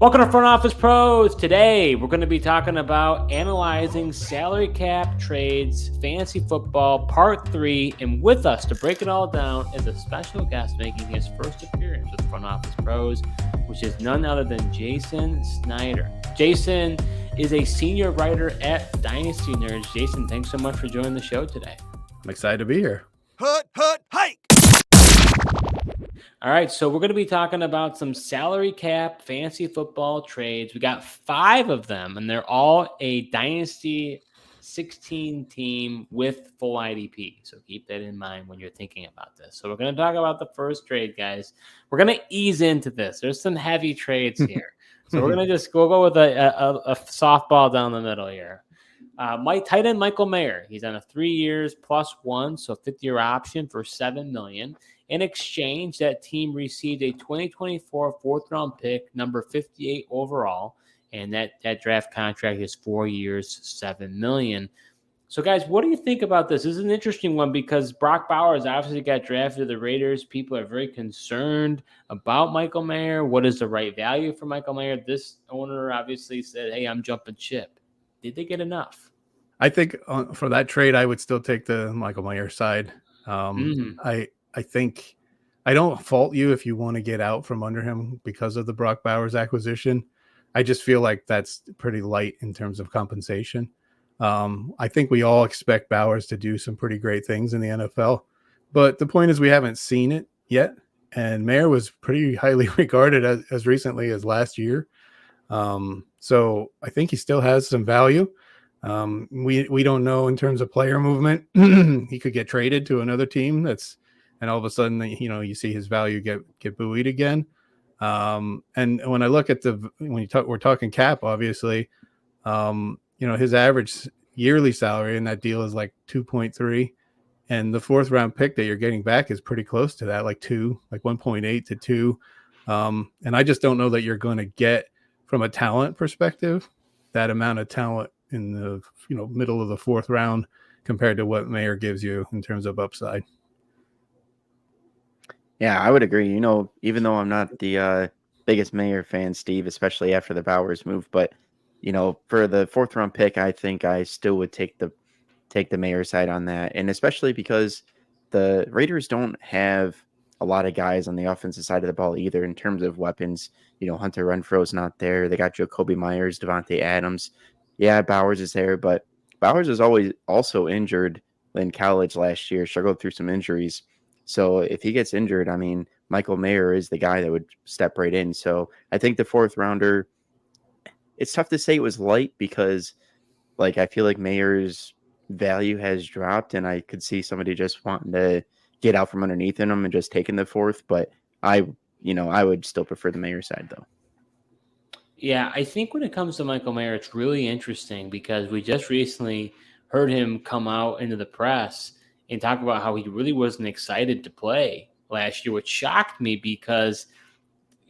Welcome to Front Office Pros. Today, we're going to be talking about analyzing salary cap trades, fantasy football, part 3. And with us to break it all down is a special guest making his first appearance with Front Office Pros, which is none other than Jayson Snyder. Jayson is a senior writer at Dynasty Nerds. Jayson, thanks so much for joining the show today. I'm excited to be here. Hike! All right, so we're going to be talking about some salary cap fantasy football trades. We got 5 of them, and they're all a Dynasty 16 team with full IDP. So keep that in mind when you're thinking about this. So we're going to talk about the first trade, guys. We're going to ease into this. There's some heavy trades here. So we're going to just go with a softball down the middle here. Tight end Michael Mayer. He's on a 3 years plus 1, so 50-year option for $7 million. In exchange, that team received a 2024 fourth-round pick, number 58 overall, and that draft contract is 4 years, $7 million. So, guys, what do you think about this? This is an interesting one because Brock Bowers obviously got drafted to the Raiders. People are very concerned about Michael Mayer. What is the right value for Michael Mayer? This owner obviously said, hey, I'm jumping ship. Did they get enough? I think for that trade, I would still take the Michael Mayer side. I think I don't fault you if you want to get out from under him because of the Brock Bowers acquisition. I just feel like that's pretty light in terms of compensation. I think we all expect Bowers to do some pretty great things in the NFL, but the point is we haven't seen it yet. And Mayer was pretty highly regarded as recently as last year. So I think he still has some value. We don't know in terms of player movement. He could get traded to another team and all of a sudden, you see his value get buoyed again. And when I look at we're talking cap, obviously, his average yearly salary in that deal is like 2.3, and the fourth round pick that you're getting back is pretty close to that, like 1.8 to 2. And I just don't know that you're going to get, from a talent perspective, that amount of talent in the middle of the fourth round compared to what Mayer gives you in terms of upside. Yeah, I would agree. Even though I'm not the biggest Mayer fan, Steve, especially after the Bowers move, but for the fourth round pick, I think I still would take the Mayer side on that, and especially because the Raiders don't have a lot of guys on the offensive side of the ball either in terms of weapons. Hunter Renfro's not there. They got Jacoby Myers, Devontae Adams. Yeah, Bowers is there, but Bowers is always also injured in college last year, struggled through some injuries. So if he gets injured, I mean, Michael Mayer is the guy that would step right in. So I think the fourth rounder, it's tough to say it was light because, I feel like Mayer's value has dropped, and I could see somebody just wanting to get out from underneath him and just taking the fourth. But I would still prefer the Mayer side, though. Yeah, I think when it comes to Michael Mayer, it's really interesting because we just recently heard him come out into the press and talk about how he really wasn't excited to play last year, which shocked me because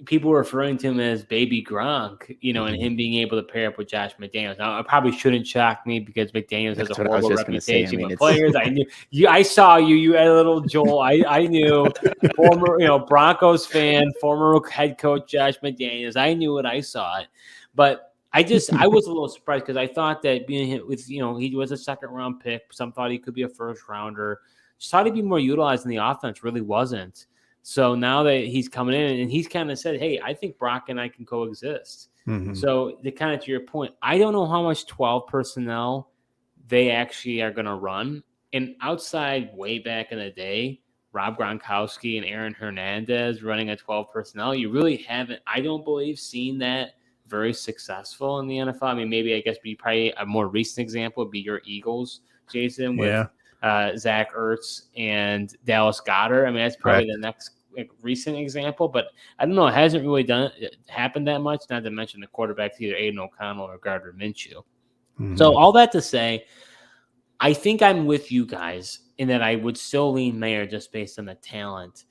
people were referring to him as baby Gronk, and him being able to pair up with Josh McDaniels. Now, it probably shouldn't shock me because McDaniels has a horrible reputation with players. I knew I saw you had a little Joel. I knew former, Broncos fan, former head coach Josh McDaniels. I knew it. I saw it, but I was a little surprised because I thought that being with, he was a second round pick. Some thought he could be a first rounder. Just thought he'd be more utilized in the offense. Really wasn't. So now that he's coming in and he's kind of said, hey, I think Brock and I can coexist. Mm-hmm. So to your point, I don't know how much 12 personnel they actually are going to run. And outside way back in the day, Rob Gronkowski and Aaron Hernandez running a 12 personnel, you really haven't, I don't believe, seen that very successful in the NFL. I mean, maybe I guess probably a more recent example would be your Eagles, Jayson, with Zach Ertz and Dallas Goedert. I mean, that's probably the next recent example, but I don't know. It hasn't really happened that much, not to mention the quarterbacks, either Aiden O'Connell or Gardner Minshew. Mm-hmm. So all that to say, I think I'm with you guys in that I would still lean Mayer just based on the talent.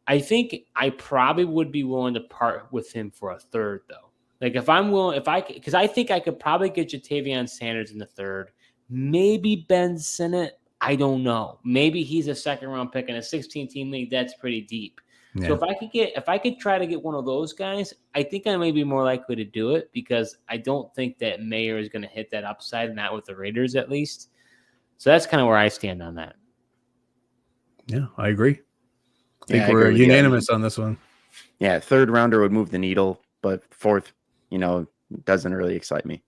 I think I probably would be willing to part with him for a third, though. Because I think I could probably get Jatavion Sanders in the third, maybe Ben Sinnott. I don't know. Maybe he's a second round pick in a 16-team league. That's pretty deep. So if I could try to get one of those guys, I think I may be more likely to do it because I don't think that Mayer is going to hit that upside, not with the Raiders at least. So that's kind of where I stand on that. Yeah, I agree. I think I we're agree unanimous on this one. Yeah, third rounder would move the needle, but fourth, doesn't really excite me.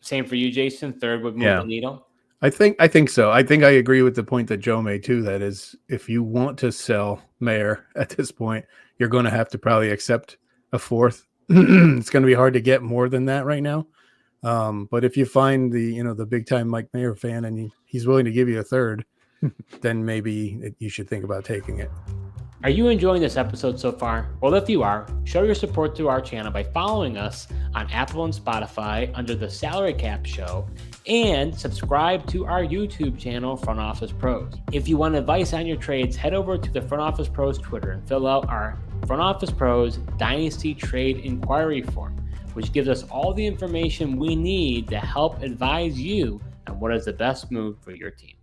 Same for you, Jason. Third would move the needle. I think so. I think I agree with the point that Joe made too. That is, if you want to sell Mayer at this point, you're going to have to probably accept a fourth. It's going to be hard to get more than that right now. But if you find the big time Mike Mayer fan and he's willing to give you a third, then maybe you should think about taking it. Are you enjoying this episode so far? Well, if you are, show your support to our channel by following us on Apple and Spotify under the Salary Cap Show and subscribe to our YouTube channel, Front Office Pros. If you want advice on your trades, head over to the Front Office Pros Twitter and fill out our Front Office Pros Dynasty Trade Inquiry Form, which gives us all the information we need to help advise you on what is the best move for your team.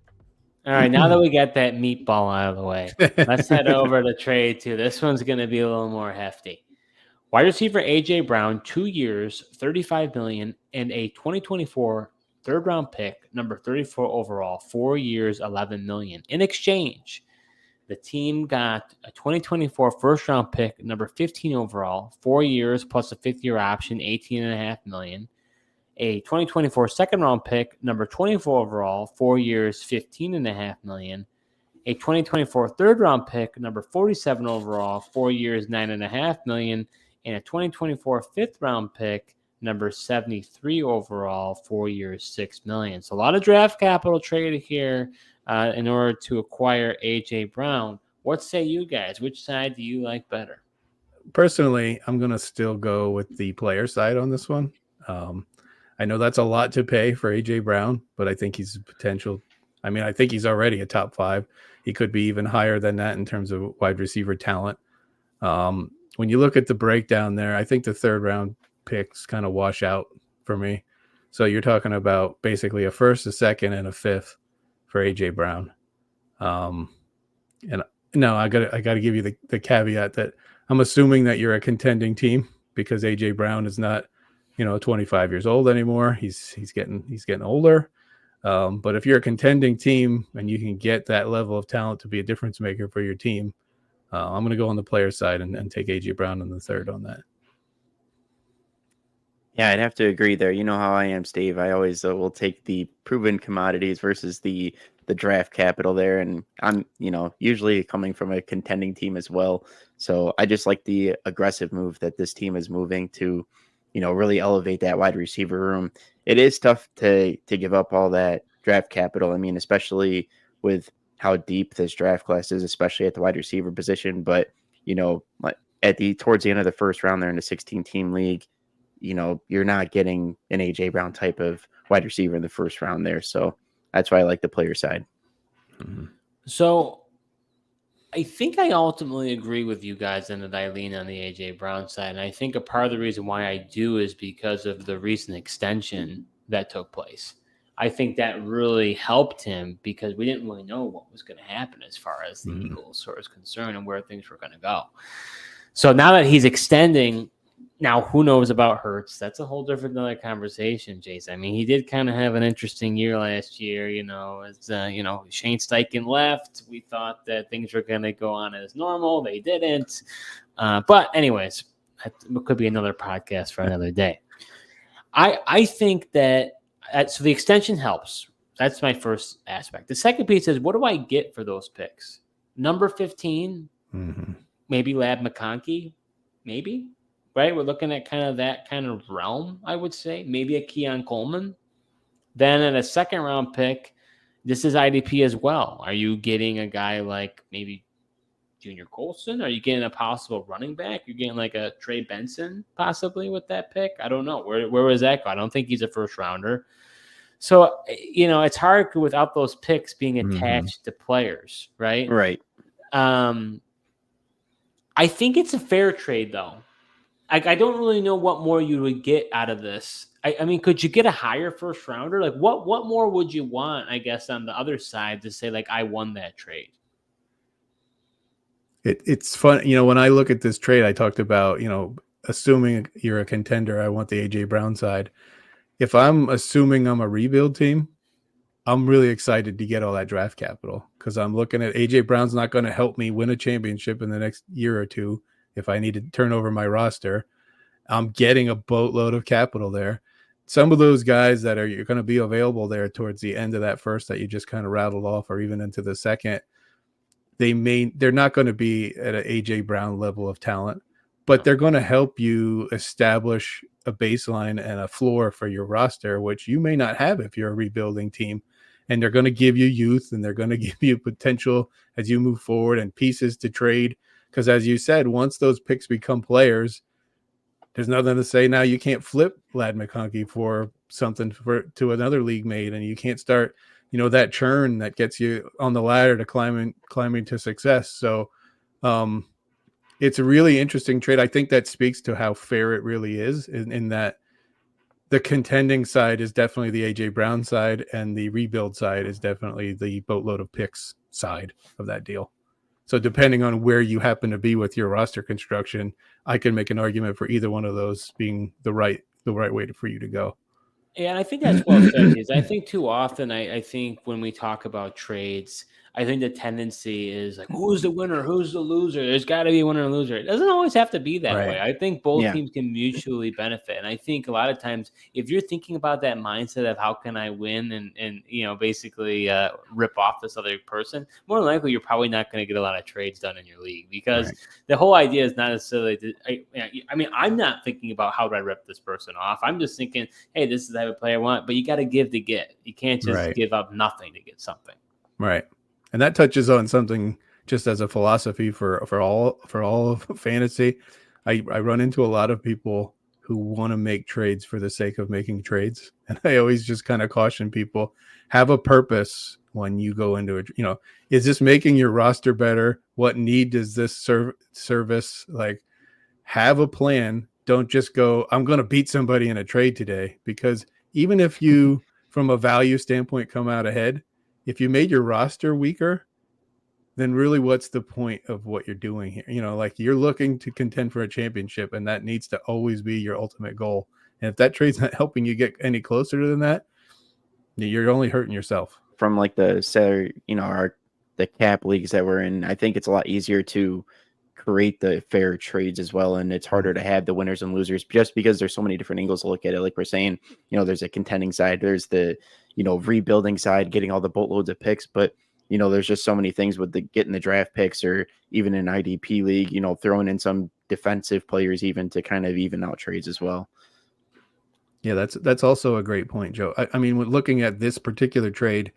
All right, now that we got that meatball out of the way, let's head over to trade two. This one's going to be a little more hefty. Wide receiver A.J. Brown, 2 years, $35 million, and a 2024 third-round pick, number 34 overall, 4 years, $11 million. In exchange, the team got a 2024 first-round pick, number 15 overall, 4 years plus a fifth-year option, $18.5 million. A 2024 second-round pick, number 24 overall, 4 years, $15.5 million. A 2024 third-round pick, number 47 overall, 4 years, $9.5 million. And a 2024 fifth-round pick, number 73 overall, 4 years, $6 million. So a lot of draft capital traded here in order to acquire A.J. Brown. What say you guys? Which side do you like better? Personally, I'm going to still go with the player side on this one. I know that's a lot to pay for A.J. Brown, but I think he's a potential. I mean, I think he's already a top 5. He could be even higher than that in terms of wide receiver talent. When you look at the breakdown there, I think the third round picks kind of wash out for me. So you're talking about basically a first, a second, and a fifth for A.J. Brown. And no, I gotta give you the caveat that I'm assuming that you're a contending team because A.J. Brown is not 25 years old anymore. He's getting older. But if you're a contending team and you can get that level of talent to be a difference maker for your team, I'm going to go on the player side and take A.J. Brown in the third on that. Yeah, I'd have to agree there. You know how I am, Steve. I always will take the proven commodities versus the draft capital there. And I'm, usually coming from a contending team as well. So I just like the aggressive move that this team is moving to, really elevate that wide receiver room. It is tough to give up all that draft capital. I mean, especially with how deep this draft class is, especially at the wide receiver position. But, towards the end of the first round there in the 16-team league, you're not getting an A.J. Brown type of wide receiver in the first round there. So that's why I like the player side. Mm-hmm. So I think I ultimately agree with you guys and that I lean on the A.J. Brown side. And I think a part of the reason why I do is because of the recent extension that took place. I think that really helped him because we didn't really know what was going to happen as far as the Eagles is concerned and where things were going to go. So now that he's extending, now who knows about Hurts? That's a whole different other conversation, Jason. I mean, he did kind of have an interesting year last year, as Shane Steichen left. We thought that things were going to go on as normal. They didn't. But anyways, it could be another podcast for another day. I think that so the extension helps. That's my first aspect. The second piece is, what do I get for those picks? Number 15, maybe Lab McConkey, maybe. Right, we're looking at kind of that kind of realm, I would say. Maybe a Keon Coleman. Then at a second-round pick, this is IDP as well. Are you getting a guy like maybe Junior Colson? Are you getting a possible running back? You're getting like a Trey Benson possibly with that pick? I don't know. Where was that go? I don't think he's a first-rounder. So, it's hard without those picks being attached to players, right? Right. I think it's a fair trade, though. I don't really know what more you would get out of this. I mean, could you get a higher first rounder? Like, what more would you want, I guess, on the other side to say, like, I won that trade? It's fun. When I look at this trade, I talked about, assuming you're a contender, I want the AJ Brown side. If I'm assuming I'm a rebuild team, I'm really excited to get all that draft capital because I'm looking at AJ Brown's not going to help me win a championship in the next year or two if I need to turn over my roster. I'm getting a boatload of capital there. Some of those guys that you're going to be available there towards the end of that first that you just kind of rattled off, or even into the second, they're not going to be at an AJ Brown level of talent, but they're going to help you establish a baseline and a floor for your roster, which you may not have if you're a rebuilding team. And they're going to give you youth, and they're going to give you potential as you move forward and pieces to trade. Because as you said, once those picks become players, there's nothing to say now you can't flip Lad McConkey for something to another league mate, and you can't start, that churn that gets you on the ladder to climbing to success. So it's a really interesting trade. I think that speaks to how fair it really is in that the contending side is definitely the AJ Brown side, and the rebuild side is definitely the boatload of picks side of that deal. So depending on where you happen to be with your roster construction, I can make an argument for either one of those being the right way for you to go. Yeah, and I think that's well said. Because I think too often, I think when we talk about trades, I think the tendency is like, who's the winner? Who's the loser? There's got to be a winner and loser. It doesn't always have to be that way. I think both teams can mutually benefit. And I think a lot of times, if you're thinking about that mindset of how can I win and basically rip off this other person, more than likely, you're probably not going to get a lot of trades done in your league because the whole idea is not necessarily I'm not thinking about how do I rip this person off. I'm just thinking, hey, this is the type of player I want, but you got to give to get. You can't just give up nothing to get something. Right. And that touches on something just as a philosophy for all of fantasy. I run into a lot of people who want to make trades for the sake of making trades. And I always just kind of caution people, have a purpose when you go into it. Is this making your roster better? What need does this service? Like, have a plan. Don't just go, I'm going to beat somebody in a trade today, because even if you, from a value standpoint, come out ahead, if you made your roster weaker, then really what's the point of what you're doing here? Like, you're looking to contend for a championship, and that needs to always be your ultimate goal. And if that trade's not helping you get any closer than that, you're only hurting yourself. From like the salary, the cap leagues that we're in, I think it's a lot easier to create the fair trades as well, and it's harder to have the winners and losers just because there's so many different angles to look at it. Like we're saying, there's a contending side, there's the rebuilding side, getting all the boatloads of picks, but there's just so many things with the getting the draft picks, or even an IDP league, throwing in some defensive players even to kind of even out trades as well. Yeah, that's also a great point, Joe. I mean, when looking at this particular trade,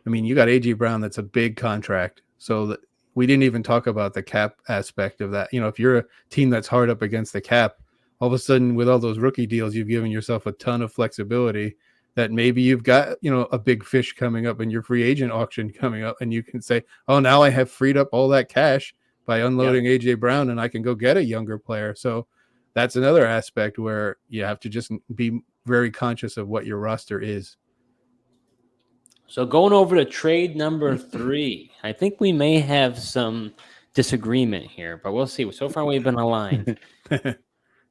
you got AJ Brown, that's a big contract, so we didn't even talk about the cap aspect of that. If you're a team that's hard up against the cap, all of a sudden with all those rookie deals, you've given yourself a ton of flexibility that maybe you've got, a big fish coming up in your free agent auction coming up, and you can say, oh, now I have freed up all that cash by unloading AJ Brown, and I can go get a younger player. So that's another aspect where you have to just be very conscious of what your roster is. So going over to trade number 3, I think we may have some disagreement here, but we'll see. So far, we've been aligned.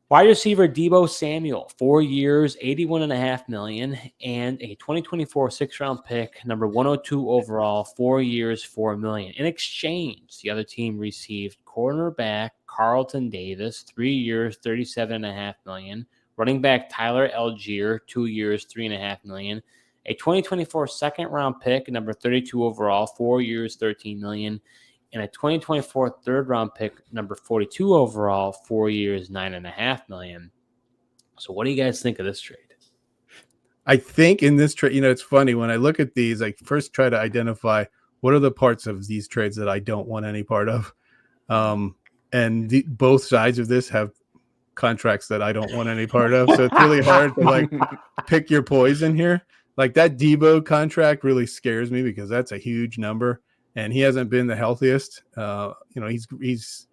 Wide receiver Deebo Samuel, 4 years, $81.5 million, and a 2024 6th-round pick, number 102 overall, 4 years, $4 million. In exchange, the other team received cornerback Carlton Davis, 3 years, $37.5 million, running back Tyler Algier, 2 years, $3.5 million, a 2024 second-round pick, number 32 overall, 4 years, $13 million, and a 2024 third-round pick, number 42 overall, 4 years, $9.5 million. So what do you guys think of this trade? I think in this trade, it's funny when I look at these, I first try to identify what are the parts of these trades that I don't want any part of. And both sides of this have contracts that I don't want any part of. So it's really hard to pick your poison here. Like that Deebo contract really scares me because that's a huge number, and he hasn't been the healthiest. He's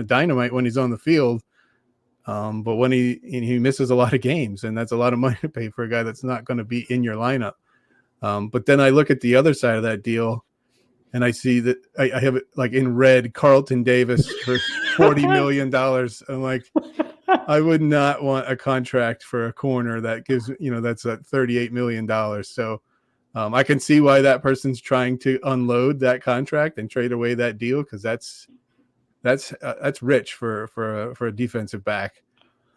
dynamite when he's on the field, but when he misses a lot of games, and that's a lot of money to pay for a guy that's not going to be in your lineup. But then I look at the other side of that deal. and I see that I have it like in red, Carlton Davis for $40 million. I'm like, I would not want a contract for a corner that gives, that's a $38 million. So I can see why that person's trying to unload that contract and trade away that deal, because that's rich for a defensive back.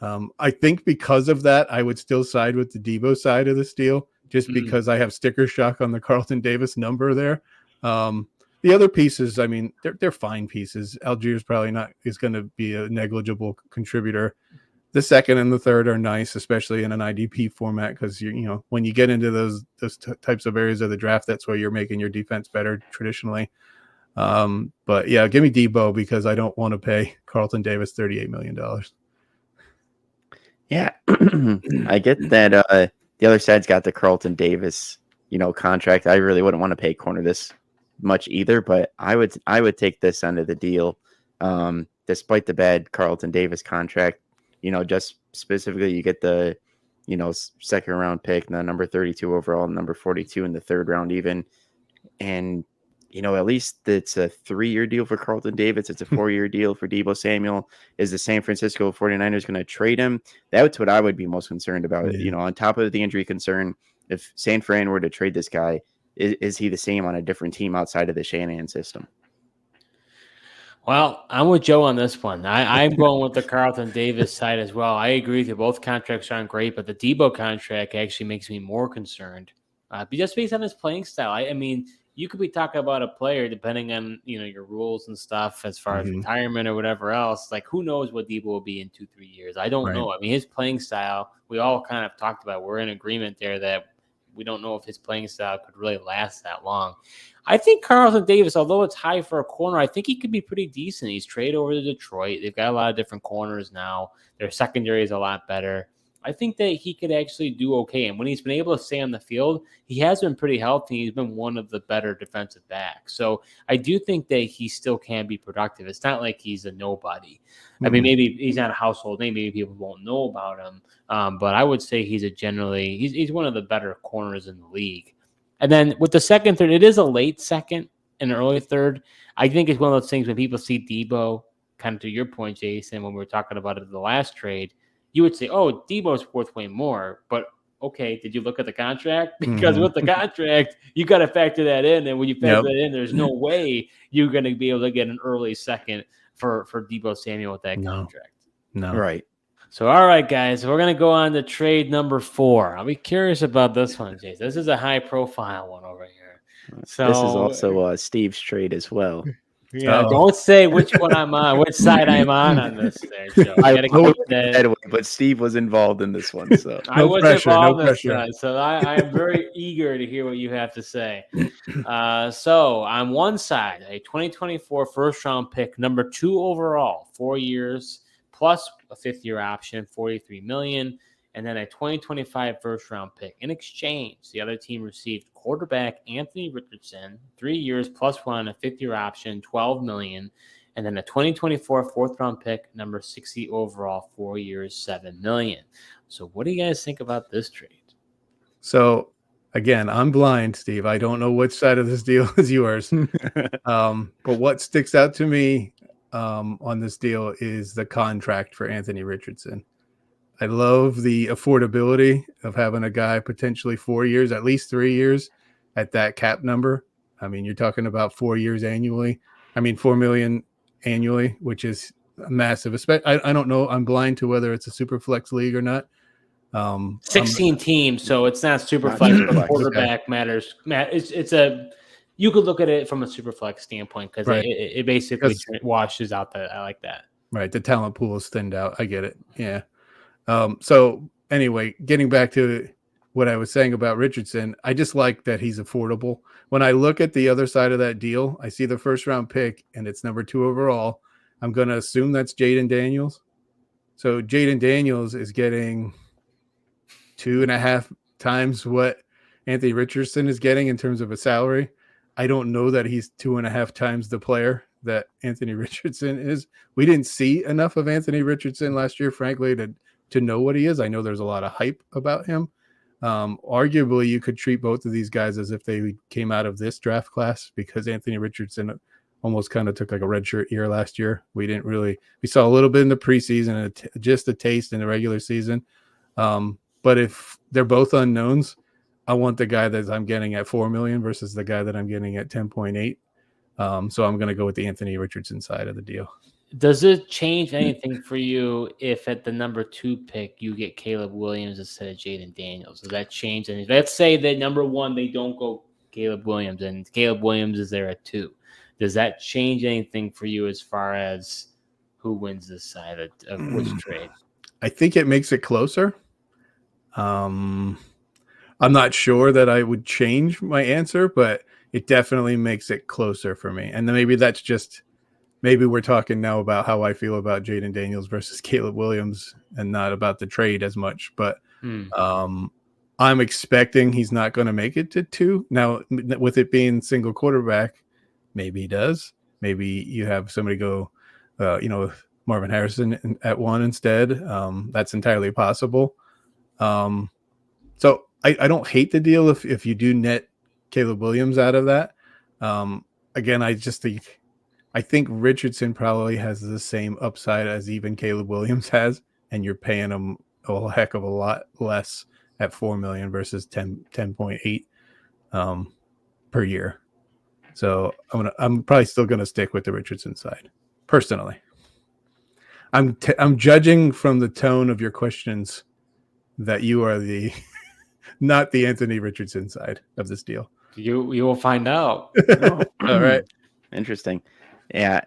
I think because of that, I would still side with the Debo side of this deal, just because I have sticker shock on the Carlton Davis number there. The other pieces, I mean, they're fine pieces. Algiers probably is going to be a negligible contributor. The second and the third are nice, especially in an IDP format, because when you get into those types of areas of the draft, that's where you're making your defense better traditionally. But yeah, give me Debo, because I don't want to pay Carlton Davis $38 million. Yeah, I get that. The other side's got the Carlton Davis, contract. I really wouldn't want to pay corner this much either, but I would take this end of the deal, despite the bad Carlton Davis contract. Just specifically, you get the, second round pick, the number 32 overall, number 42 in the third round even. And, at least it's a 3-year deal for Carlton Davis. It's a 4-year deal for Deebo Samuel. Is the San Francisco 49ers going to trade him? That's what I would be most concerned about. Yeah. On top of the injury concern, if San Fran were to trade this guy, is he the same on a different team outside of the Shanahan system? Well, I'm with Joe on this one. I'm going with the Carlton Davis side as well. I agree with you. Both contracts aren't great, but the Debo contract actually makes me more concerned. Just based on his playing style. I mean, you could be talking about a player depending on, your rules and stuff as far as retirement or whatever else. Like, who knows what Debo will be in 2-3 years? I don't know. I mean, his playing style, we all kind of talked about. We're in agreement there that we don't know if his playing style could really last that long. I think Carlton Davis, although it's high for a corner, I think he could be pretty decent. He's traded over to Detroit. They've got a lot of different corners now. Their secondary is a lot better. I think that he could actually do okay. And when he's been able to stay on the field, he has been pretty healthy. He's been one of the better defensive backs. So I do think that he still can be productive. It's not like he's a nobody. I mean, maybe he's not a household name. Maybe people won't know about him. But I would say he's one of the better corners in the league. And then with the second, third, it is a late second and an early third. I think it's one of those things when people see Debo, kind of to your point, Jason, when we were talking about it in the last trade, you would say, oh, Debo's worth way more. But, okay, did you look at the contract? Because with the contract, you got to factor that in. And when you factor that in, there's no way you're going to be able to get an early second for Deebo Samuel with that contract. No. Right. So, all right, guys, we're going to go on to trade number 4. I'll be curious about this one, Jason. This is a high-profile one over here. So this is also Steve's trade as well. Yeah, don't say which one I'm on, which side I'm on this there, Joe. But Steve was involved in this one, so I was involved in this side, so I am very eager to hear what you have to say. So on one side, a 2024 first-round pick, number 2 overall, 4 years, plus a 5th-year option, $43 million. And then a 2025 first-round pick. In exchange, the other team received quarterback Anthony Richardson, 3 years plus 1, a 5th-year option, $12 million. And then a 2024 fourth-round pick, number 60 overall, 4 years, $7 million. So what do you guys think about this trade? So, again, I'm blind, Steve. I don't know which side of this deal is yours. But what sticks out to me on this deal is the contract for Anthony Richardson. I love the affordability of having a guy potentially 4 years, at least 3 years at that cap number. I mean, you're talking about 4 years annually. I mean, $4 million annually, which is massive. I don't know. I'm blind to whether it's a super flex league or not. 16 teams, so it's not super flex, but quarterback matters. You could look at it from a super flex standpoint because it basically washes out that. I like that. Right. The talent pool is thinned out. I get it. Yeah. So anyway, getting back to what I was saying about Richardson, I just like that he's affordable. When I look at the other side of that deal, I see the first round pick and it's number 2 overall. I'm going to assume that's Jaden Daniels. So Jaden Daniels is getting 2.5 times what Anthony Richardson is getting in terms of a salary. I don't know that he's 2.5 times the player that Anthony Richardson is. We didn't see enough of Anthony Richardson last year, frankly, to know what he is. I know there's a lot of hype about him, Arguably, you could treat both of these guys as if they came out of this draft class, because Anthony Richardson almost kind of took like a redshirt year last year. We saw a little bit in the preseason and just a taste in the regular season. But if they're both unknowns, I want the guy that I'm getting at $4 million versus the guy that I'm getting at 10.8. So I'm going to go with the Anthony Richardson side of the deal. Does it change anything for you if at the number 2 pick you get Caleb Williams instead of Jaden Daniels? Does that change anything? Let's say that number 1 they don't go Caleb Williams and Caleb Williams is there at 2. Does that change anything for you as far as who wins this side of which trade? I think it makes it closer. I'm not sure that I would change my answer, but it definitely makes it closer for me. And then maybe we're talking now about how I feel about Jaden Daniels versus Caleb Williams and not about the trade as much. But I'm expecting he's not going to make it to 2. Now, with it being single quarterback, maybe he does. Maybe you have somebody go, Marvin Harrison at 1 instead. That's entirely possible. So I don't hate the deal if you do net Caleb Williams out of that. Again, I think Richardson probably has the same upside as even Caleb Williams has, and you're paying him a heck of a lot less at $4 million versus 10.8 per year. So I'm probably still gonna stick with the Richardson side personally. I'm judging from the tone of your questions that you are not the Anthony Richardson side of this deal. You will find out. All right. Interesting. Yeah.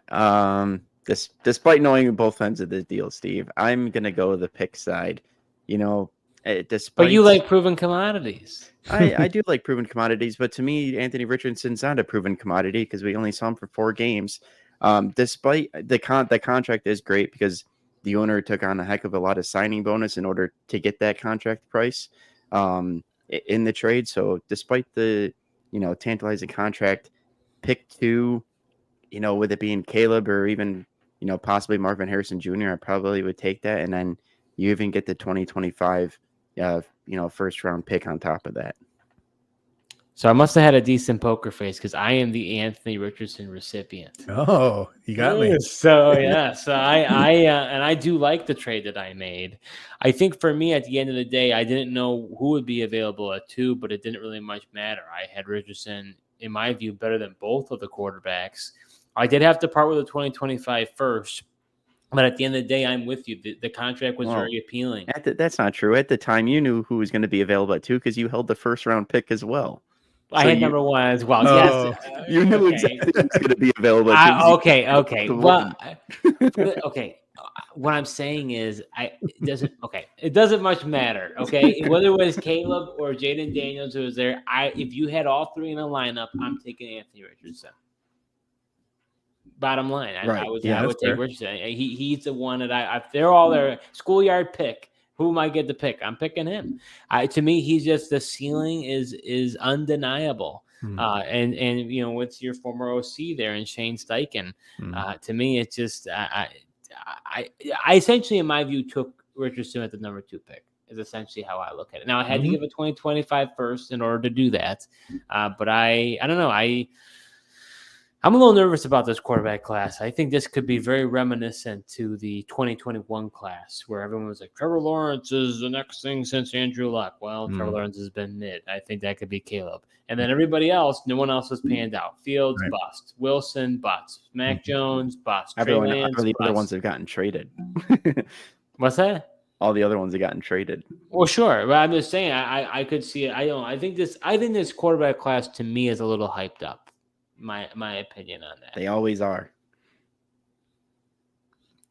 Despite knowing both ends of the deal, Steve, I'm gonna go the pick side. But you like proven commodities. I do like proven commodities, but to me, Anthony Richardson's not a proven commodity because we only saw him for 4 games. Despite the contract is great because the owner took on a heck of a lot of signing bonus in order to get that contract price in the trade. So despite the tantalizing contract, pick 2, with it being Caleb or even possibly Marvin Harrison Jr., I probably would take that, and then you even get the 2025 first round pick on top of that. So I must have had a decent poker face because I am the Anthony Richardson recipient. Oh, you got me. So yeah, so I do like the trade that I made. I think for me, at the end of the day, I didn't know who would be available at 2, but it didn't really much matter. I had Richardson, in my view, better than both of the quarterbacks. I did have to part with the 2025 first. But at the end of the day, I'm with you. The contract was very appealing. That's not true. At the time, you knew who was going to be available at 2 because you held the first round pick as well. I had number 1 as well. Yes, you knew exactly who was going to be available. Okay. Well, okay. What I'm saying is, it doesn't much matter. Okay, whether it was Caleb or Jaden Daniels who was there, if you had all 3 in a lineup, I'm taking Anthony Richardson. Bottom line, I would take Richardson. He's the one that if they're all their schoolyard pick, who am I get to pick? I'm picking him. To me, he's just the ceiling is undeniable. And with your former OC there and Shane Steichen, to me, it's just I essentially, in my view, took Richardson at the number 2 pick. Is essentially how I look at it. Now I had to give a 2025 first in order to do that, but I don't know. I'm a little nervous about this quarterback class. I think this could be very reminiscent to the 2021 class where everyone was like, Trevor Lawrence is the next thing since Andrew Luck. Well, Trevor Lawrence has been mid. I think that could be Caleb. And then everybody else, no one else has panned out. Fields, bust. Wilson, bust. Mac Jones, bust. All the other ones have gotten traded. What's that? All the other ones have gotten traded. Well, sure. But I'm just saying, I could see it. I think this quarterback class to me is a little hyped up. My opinion on that. They always are.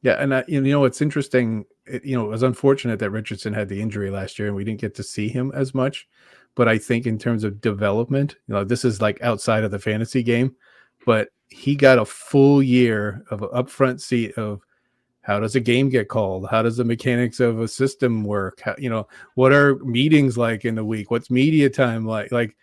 Yeah, and it's interesting. It was unfortunate that Richardson had the injury last year, and we didn't get to see him as much. But I think in terms of development, this is like outside of the fantasy game, but he got a full year of an upfront seat of how does a game get called? How does the mechanics of a system work? What are meetings like in the week? What's media time like? Like,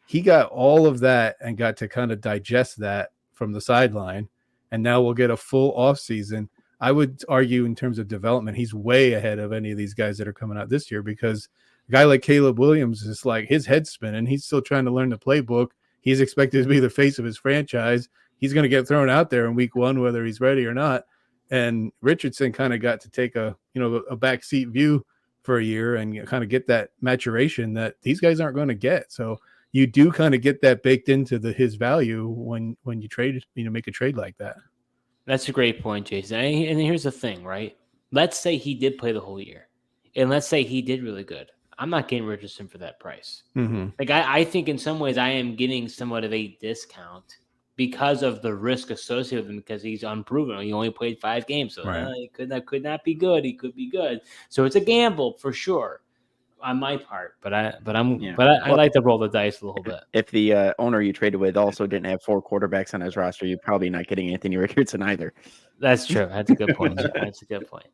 he got all of that and got to kind of digest that from the sideline. And now we'll get a full off season. I would argue in terms of development, he's way ahead of any of these guys that are coming out this year because A guy like Caleb Williams is like his head's spinning. He's still trying to learn the playbook. He's expected to be the face of his franchise. He's going to get thrown out there in week 1, whether he's ready or not. And Richardson kind of got to take a backseat view for a year and kind of get that maturation that these guys aren't going to get. So you do kind of get that baked into his value when you trade, make a trade like that. That's a great point, Jason. And here's the thing, right? Let's say he did play the whole year, and let's say he did really good. I'm not getting Richardson for that price. Mm-hmm. Like I think in some ways I am getting somewhat of a discount because of the risk associated with him because he's unproven. He only played 5 games, so he could not be good. He could be good. So it's a gamble for sure on my part. But I like to roll the dice a little bit. If the owner you traded with also didn't have 4 quarterbacks on his roster, you're probably not getting Anthony Richardson either. That's true. That's a good point. That's a good point.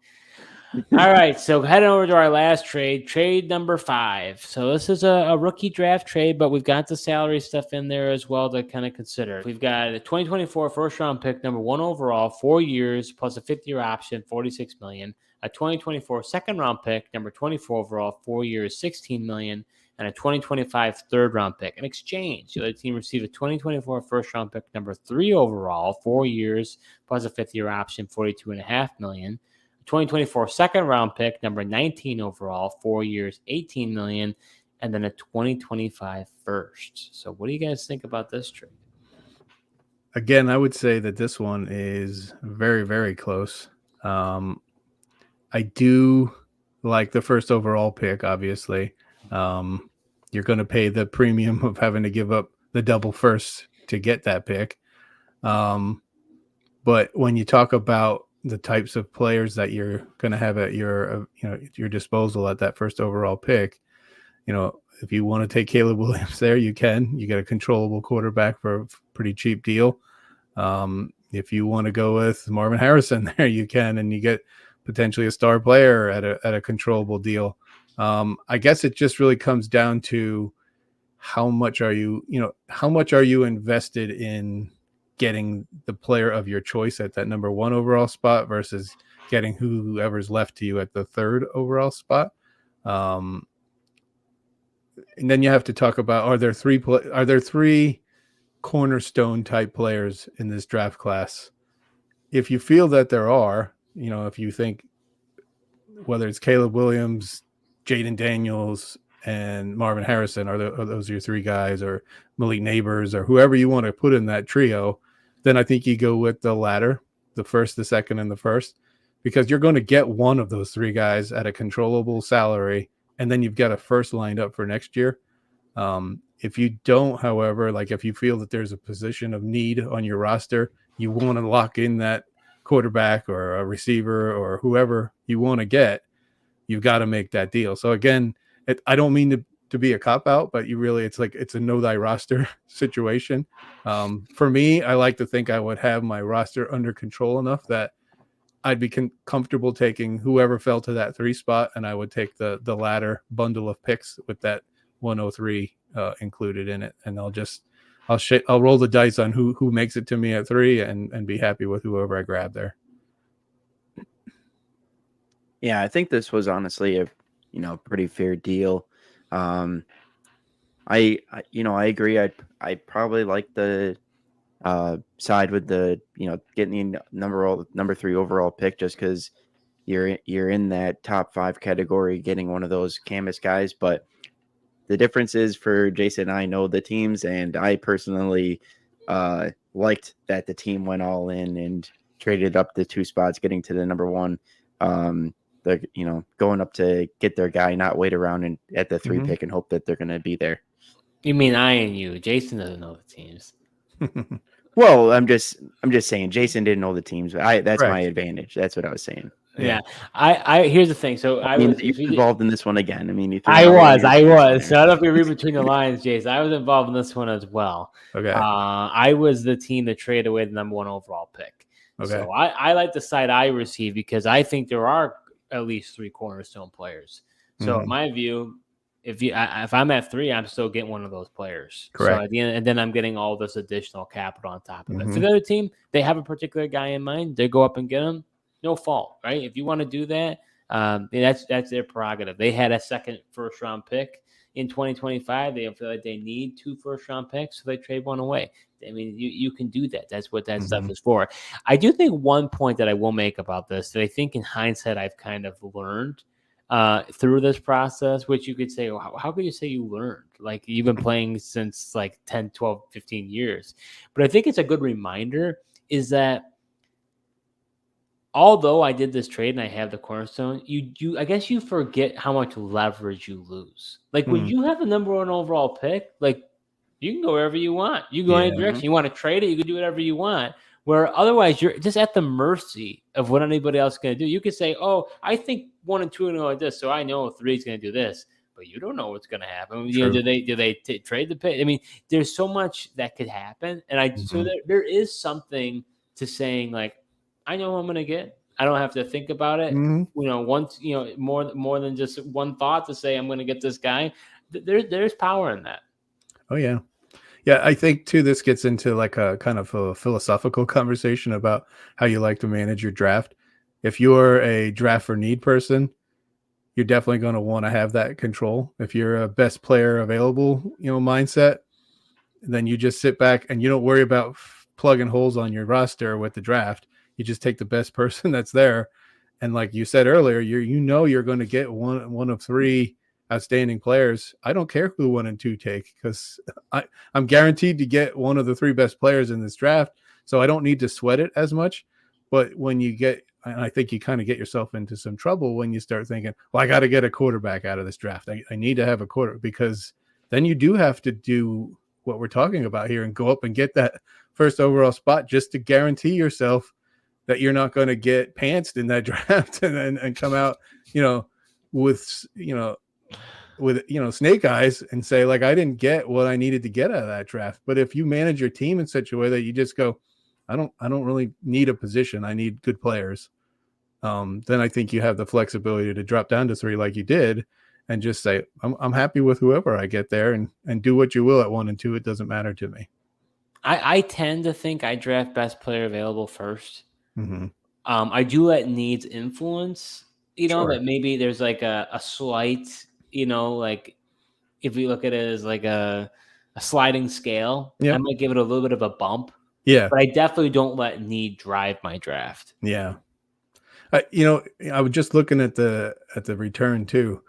All right, so heading over to our last trade number 5. So this is a rookie draft trade, but we've got the salary stuff in there as well to kind of consider. We've got a 2024 first-round pick, number 1 overall, 4 years, plus a 50-year option, $46 million. A 2024 second-round pick, number 24 overall, 4 years, $16 million. And a 2025 third-round pick. In exchange, the other team received a 2024 first-round pick, number 3 overall, 4 years, plus a 50-year option, $42.5 million. 2024 second round pick, number 19 overall, 4 years, $18 million, and then a 2025 first. So what do you guys think about this trade? Again, I would say that this one is very, very close. I do like the first overall pick, obviously. You're going to pay the premium of having to give up the double first to get that pick. But when you talk about the types of players that you're going to have at your disposal at that first overall pick, if you want to take Caleb Williams there, you can. You get a controllable quarterback for a pretty cheap deal. If you want to go with Marvin Harrison there, you can, and you get potentially a star player at a controllable deal. I guess it just really comes down to how much are you invested in getting the player of your choice at that number 1 overall spot versus getting whoever's left to you at the 3rd overall spot. And then you have to talk about, are there 3 cornerstone type players in this draft class? If you feel that there are, if you think whether it's Caleb Williams, Jaden Daniels, and Marvin Harrison, are those your 3 guys, or Malik Neighbors, or whoever you want to put in that trio, then I think you go with the latter, the first, the second, and the first, because you're going to get one of those 3 guys at a controllable salary, and then you've got a first lined up for next year. If you don't, however, like if you feel that there's a position of need on your roster, you want to lock in that quarterback or a receiver or whoever you want to get, you've got to make that deal. So again, I don't mean to be a cop-out, but it's a know thy roster situation. For me, I like to think I would have my roster under control enough that I'd be comfortable taking whoever fell to that 3 spot, and I would take the latter bundle of picks with that 103 included in it, and I'll roll the dice on who makes it to me at 3 and be happy with whoever I grab there. Yeah, I think this was honestly a pretty fair deal. I agree. I probably like the side with the getting the number 3 overall pick, just because you're in that top 5 category, getting one of those canvas guys. But the difference is, for Jason, I know the teams, and I personally liked that the team went all in and traded up the 2 spots, getting to the number 1. Going up to get their guy, not wait around and at the 3 pick and hope that they're going to be there. You mean I and you? Jason doesn't know the teams. Well, I'm just saying Jason didn't know the teams. That's my advantage. That's what I was saying. Yeah. I here's the thing. So I was involved in this one again. I mean, I was. So I don't know if you read between the lines, Jason. I was involved in this one as well. Okay. I was the team that traded away the number 1 overall pick. Okay. So I like the side I received because I think there are at least 3 cornerstone players. So in my view, if I'm at 3, I'm still getting one of those players. Correct. So at the end, and then I'm getting all this additional capital on top of it. For the other team, they have a particular guy in mind. They go up and get him. No fault, right? If you want to do that, That's their prerogative. They had a second first-round pick in 2025. They feel like they need 2 first-round picks, so they trade one away. I mean, you can do that. That's what that stuff is for. I do think one point that I will make about this that I think in hindsight I've kind of learned through this process, which you could say, well, how could you say you learned? Like, you've been playing since like 10, 12, 15 years. But I think it's a good reminder is that although I did this trade and I have the cornerstone, I guess you forget how much leverage you lose. Like when you have the number 1 overall pick, like you can go wherever you want. You go any direction. You want to trade it, you can do whatever you want. Where otherwise you're just at the mercy of what anybody else is going to do. You could say, "Oh, I think 1 and 2 are going to go like this, so I know 3 is going to do this." But you don't know what's going to happen. You know, do they trade the pick? I mean, there's so much that could happen, and so there is something to saying like, I know what I'm going to get. I don't have to think about it. You know, once more than just one thought to say I'm going to get this guy. There's power in that. Oh yeah. Yeah, I think too this gets into like a kind of a philosophical conversation about how you like to manage your draft. If you're a draft for need person, you're definitely going to want to have that control. If you're a best player available, mindset, then you just sit back and you don't worry about plugging holes on your roster with the draft. You just take the best person that's there. And like you said earlier, you're going to get one of 3 outstanding players. I don't care who 1 and 2 take because I'm guaranteed to get one of the 3 best players in this draft. So I don't need to sweat it as much. But when you get, and I think you kind of get yourself into some trouble when you start thinking, well, I got to get a quarterback out of this draft. I need to have a quarter, because then you do have to do what we're talking about here and go up and get that first overall spot just to guarantee yourself that you're not going to get pantsed in that draft and come out, with snake eyes and say like, I didn't get what I needed to get out of that draft. But if you manage your team in such a way that you just go, I don't really need a position. I need good players. Then I think you have the flexibility to drop down to 3 like you did and just say, I'm happy with whoever I get there and do what you will at 1 and 2. It doesn't matter to me. I tend to think I draft best player available first. I do let needs influence, that maybe there's like a slight, like if we look at it as like a sliding scale, I might give it a little bit of a bump. Yeah. But I definitely don't let need drive my draft. Yeah. I was just looking at the return too.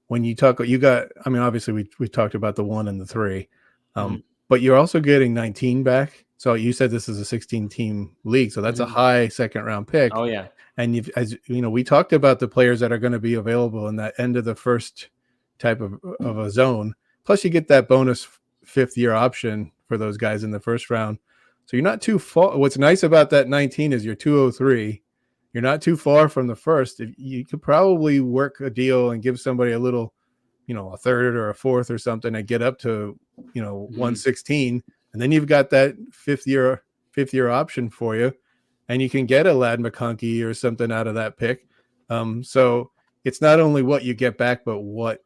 When you talk, obviously we talked about the 1 and the 3, but you're also getting 19 back. So you said this is a 16-team league, so that's a high second-round pick. Oh yeah, and we talked about the players that are going to be available in that end of the first type of a zone. Plus, you get that bonus 5th-year option for those guys in the first round. So you're not too far. What's nice about that 19 is you're 203. You're not too far from the first. You could probably work a deal and give somebody a little, a third or a fourth or something and get up to, 116. And then you've got that fifth year option for you, and you can get a Lad McConkey or something out of that pick. So it's not only what you get back, but what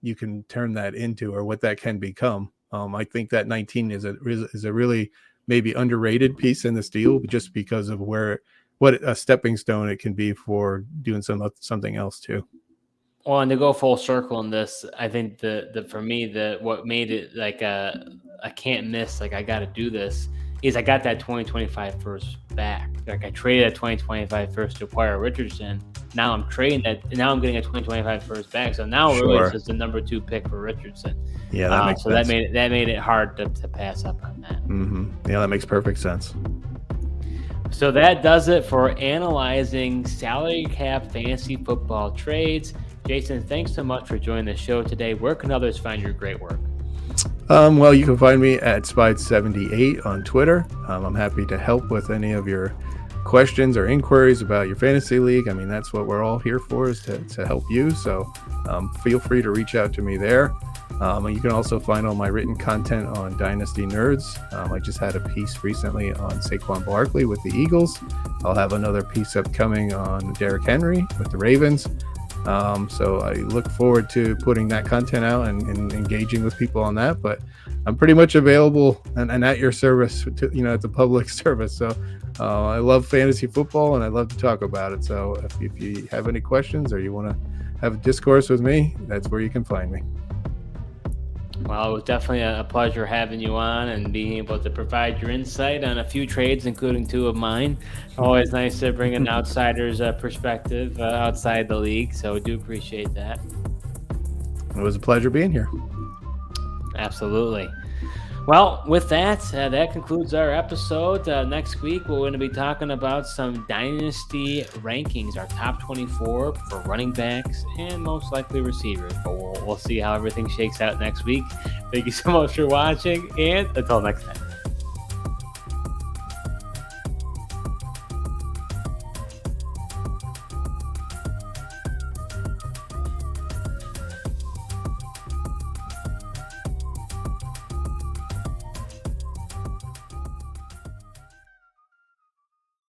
you can turn that into or what that can become. I think that 19 is a really maybe underrated piece in this deal just because of what a stepping stone it can be for doing something else too. Well, and to go full circle in this, I think for me what made it like I can't miss, like I got to do this, is I got that 2025 first back. Like I traded a 2025 first to acquire Richardson. Now I'm trading that. Now I'm getting a 2025 first back. So now really it's just the number 2 pick for Richardson. Yeah, that makes sense. that made it hard to pass up on that. Yeah, that makes perfect sense. So that does it for analyzing salary cap fantasy football trades. Jayson, thanks so much for joining the show today. Where can others find your great work? Well, you can find me at Spide78 on Twitter. I'm happy to help with any of your questions or inquiries about your fantasy league. I mean, that's what we're all here for, is to help you. So feel free to reach out to me there. You can also find all my written content on Dynasty Nerds. I just had a piece recently on Saquon Barkley with the Eagles. I'll have another piece upcoming on Derrick Henry with the Ravens. So I look forward to putting that content out and engaging with people on that. But I'm pretty much available and at your service, at the public service. So I love fantasy football and I love to talk about it. So if you have any questions or you want to have a discourse with me, that's where you can find me. Well, it was definitely a pleasure having you on and being able to provide your insight on a few trades, including 2 of mine. Always nice to bring an outsider's perspective outside the league, so we do appreciate that. It was a pleasure being here. Absolutely. Well, with that, that concludes our episode. Next week, we're going to be talking about some Dynasty rankings, our top 24 for running backs and most likely receivers. But we'll see how everything shakes out next week. Thank you so much for watching, and until next time.